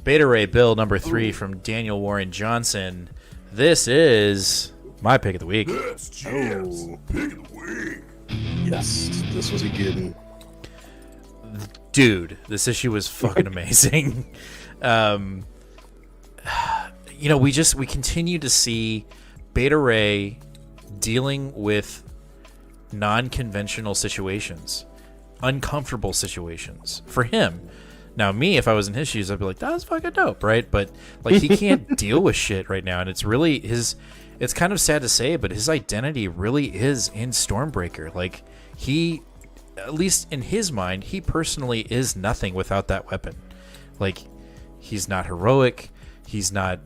Beta Ray Bill number 3 from Daniel Warren Johnson. This is my pick of the week. That's Jim's pick of the week. Yes, this was a good one. Dude, this issue was fucking amazing. We continue to see Beta Ray dealing with non-conventional situations, uncomfortable situations for him. Now, me, if I was in his shoes, I'd be like, that was fucking dope, right? But like, he can't deal with shit right now, and it's really it's kind of sad to say, but his identity really is in Stormbreaker. Like, he, at least in his mind, he personally is nothing without that weapon. Like, he's not heroic, he's not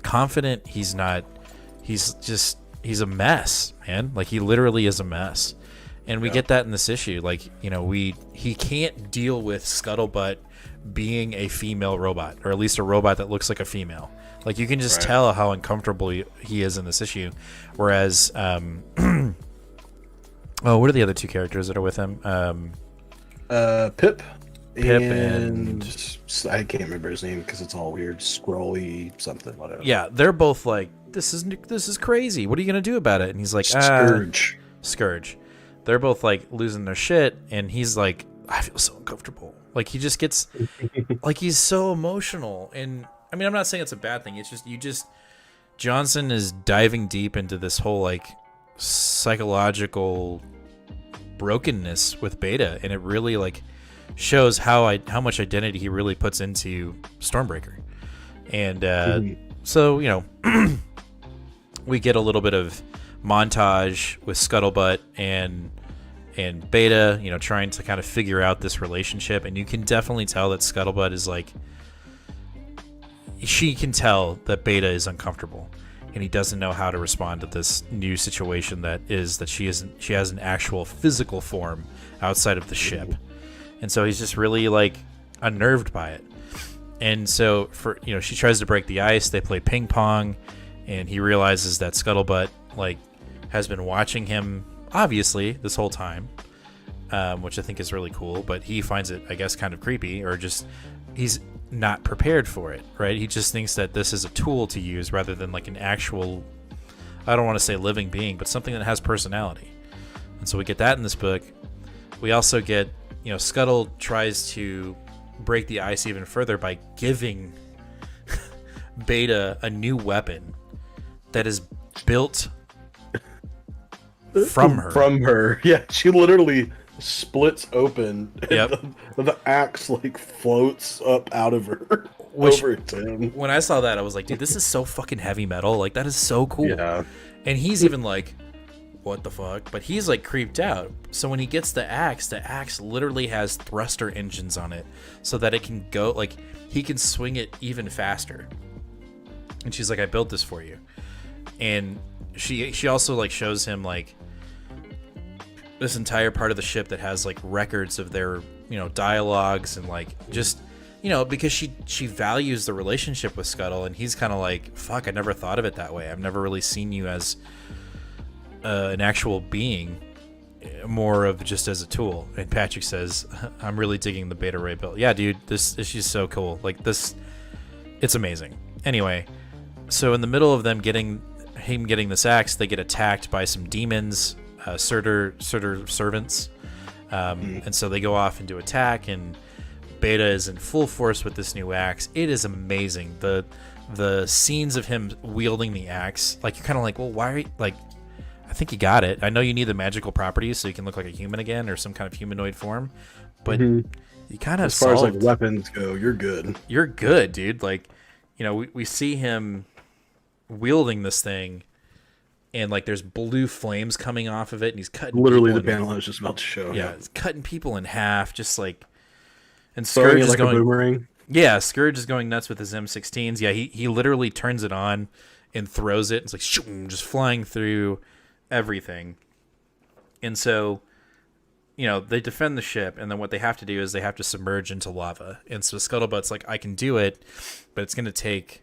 confident, he's a mess, man. Like, he literally is a mess. And we get that in this issue. Like, he can't deal with Scuttlebutt being a female robot, or at least a robot that looks like a female. Like, you can just tell how uncomfortable he is in this issue. Whereas, what are the other two characters that are with him? Pip and I can't remember his name because it's all weird. Scrolly something, whatever. Yeah, they're both like, this is crazy. What are you gonna do about it? And he's like, Scourge. They're both like losing their shit, and he's like, I feel so uncomfortable. Like, he just gets like, he's so emotional. And I mean, I'm not saying it's a bad thing. It's just Johnson is diving deep into this whole like psychological brokenness with Beta, and it really like shows how much identity he really puts into Stormbreaker. And so we get a little bit of montage with Scuttlebutt and Beta, trying to kind of figure out this relationship, and you can definitely tell that Scuttlebutt is like, she can tell that Beta is uncomfortable, and he doesn't know how to respond to this new situation that she has an actual physical form outside of the ship. And so he's just really like unnerved by it. And so she tries to break the ice, they play ping pong, and he realizes that Scuttlebutt like has been watching him obviously this whole time, which I think is really cool, but he finds it, I guess, kind of creepy, or just he's not prepared for it, right? He just thinks that this is a tool to use rather than like an actual, I don't want to say living being, but something that has personality. And so we get that in this book. We also get, Scuttle tries to break the ice even further by giving Beta a new weapon that is built from her. Yeah, she literally splits open. Yep. The axe like floats up out of her over to him. When I saw that, I was like, dude, this is so fucking heavy metal. Like, that is so cool. Yeah. And he's even like, what the fuck? But he's like creeped out. So when he gets the axe literally has thruster engines on it, so that it can go, like, he can swing it even faster. And she's like, I built this for you. And she also like shows him like this entire part of the ship that has like records of their dialogues, and like just because she values the relationship with Scuttle, and he's kind of like, fuck, I never thought of it that way. I've never really seen you as an actual being, more of just as a tool. And Patrick says, I'm really digging the Beta Ray build. Yeah, dude, this issue's so cool. Like, this, it's amazing. Anyway, so in the middle of them getting this axe, they get attacked by some demons, Surtur servants, and so they go off and do attack, and Beta is in full force with this new axe. It is amazing. The scenes of him wielding the axe, like, you're kind of like, well, why are you, like, I think you got it. I know you need the magical properties so you can look like a human again, or some kind of humanoid form, but you kind of, as far as like weapons go, you're good. You're good, dude. Like, we see him wielding this thing, and like there's blue flames coming off of it, and he's cutting. Literally, the panel I was just about to show. Yeah, it's cutting people in half, just like. And Scourge is like going, a boomerang. Yeah, Scourge is going nuts with his M16s. Yeah, he literally turns it on and throws it. It's like shoo, just flying through everything. And so, they defend the ship, and then what they have to do is they have to submerge into lava. And so Scuttlebutt's like, I can do it, but it's going to take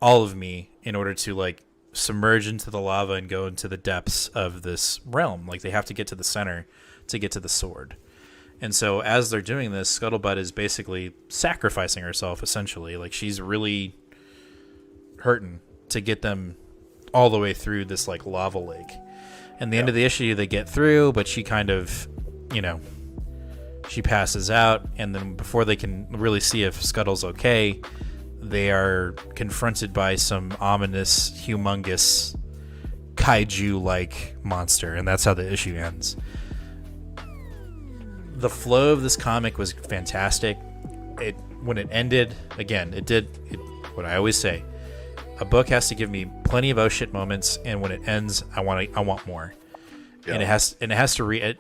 all of me in order to like submerge into the lava and go into the depths of this realm. Like, they have to get to the center to get to the sword. And so as they're doing this, Scuttlebutt is basically sacrificing herself, essentially. Like, she's really hurting to get them all the way through this, like, lava lake. And the end of the issue, they get through, but she kind of, she passes out. And then before they can really see if Scuttle's okay, they are confronted by some ominous, humongous, kaiju-like monster. And that's how the issue ends. The flow of this comic was fantastic. When it ended, again, it did what I always say. A book has to give me plenty of oh shit moments, and when it ends, I want more. Yeah. And it has to read.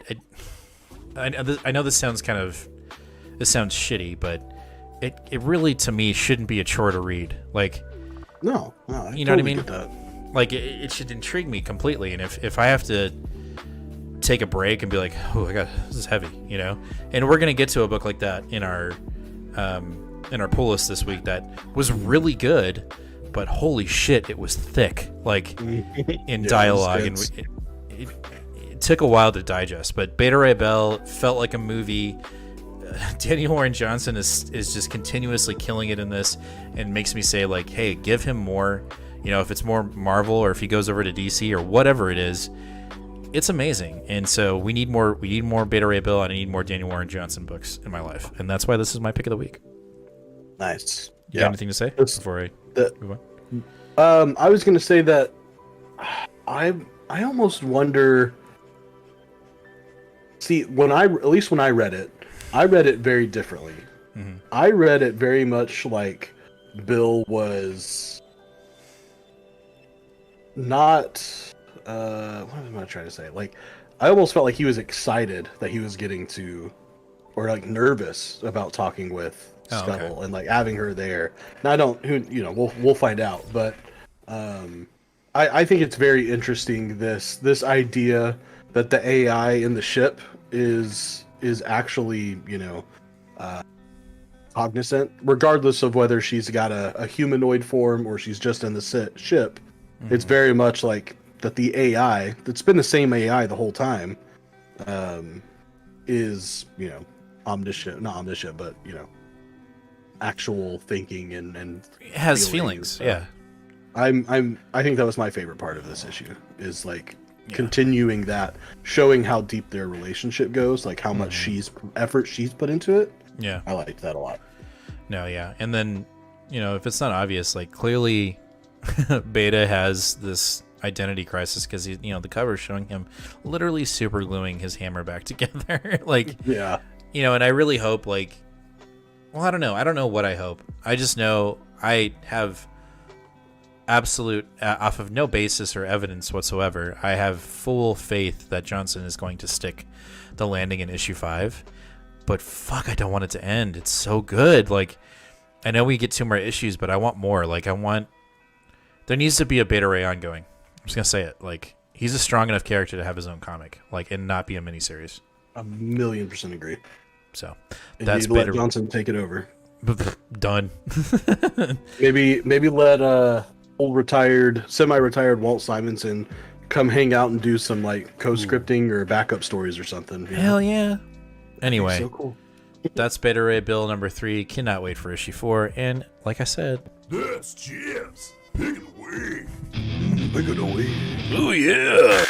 I know this sounds shitty, but it really, to me, shouldn't be a chore to read. Like, no, you know what I mean? Like, it should intrigue me completely, and if I have to take a break and be like, oh, this is heavy, and we're gonna get to a book like that in our pull list this week that was really good, but holy shit, it was thick, like in dialogue, and it took a while to digest. But Beta Ray Bell felt like a movie. Daniel Warren Johnson is just continuously killing it in this, and makes me say, like, hey, give him more. If it's more Marvel, or if he goes over to DC or whatever it is, it's amazing. And so we need more Beta Ray Bill, and I need more Daniel Warren Johnson books in my life, and that's why this is my pick of the week. Nice. You got anything to say before I move on? I was going to say that I almost wonder. See, when I read it very differently. Mm-hmm. I read it very much like Bill was not. What am I trying to say? Like, I almost felt like he was excited that he was getting to, or like nervous about talking with Scuttle and like having her there. Now we'll find out, but I think it's very interesting this idea that the AI in the ship is actually cognizant, regardless of whether she's got a humanoid form or she's just in the ship. Mm-hmm. It's very much like that the AI that's been the same AI the whole time is omniscient, not omniscient, but actual thinking and it has feelings. So yeah, I think that was my favorite part of this issue, is like continuing that, showing how deep their relationship goes, like how much effort she's put into it. Yeah, I liked that a lot. No, yeah, and then if it's not obvious, like, clearly Beta has this identity crisis, because the cover is showing him literally super gluing his hammer back together. Like, yeah, and I really hope, like, well, I don't know what I hope. I just know I have absolute, off of no basis or evidence whatsoever, I have full faith that Johnson is going to stick the landing in issue 5. But fuck, I don't want it to end. It's so good. Like, I know we get 2 more issues, but I want more. Like, there needs to be a Beta Ray ongoing. I'm just gonna say it. Like, he's a strong enough character to have his own comic, like, and not be a miniseries. 1,000,000% agree. So and that's Beta Ray. Johnson take it over. Done. maybe let semi-retired Walt Simonson come hang out and do some like co-scripting or backup stories or something. Hell yeah. Anyway, so cool. That's Beta Ray Bill number 3. Cannot wait for issue 4. And like I said, that's Jim's pick of the week. Pick of the week. Oh yeah.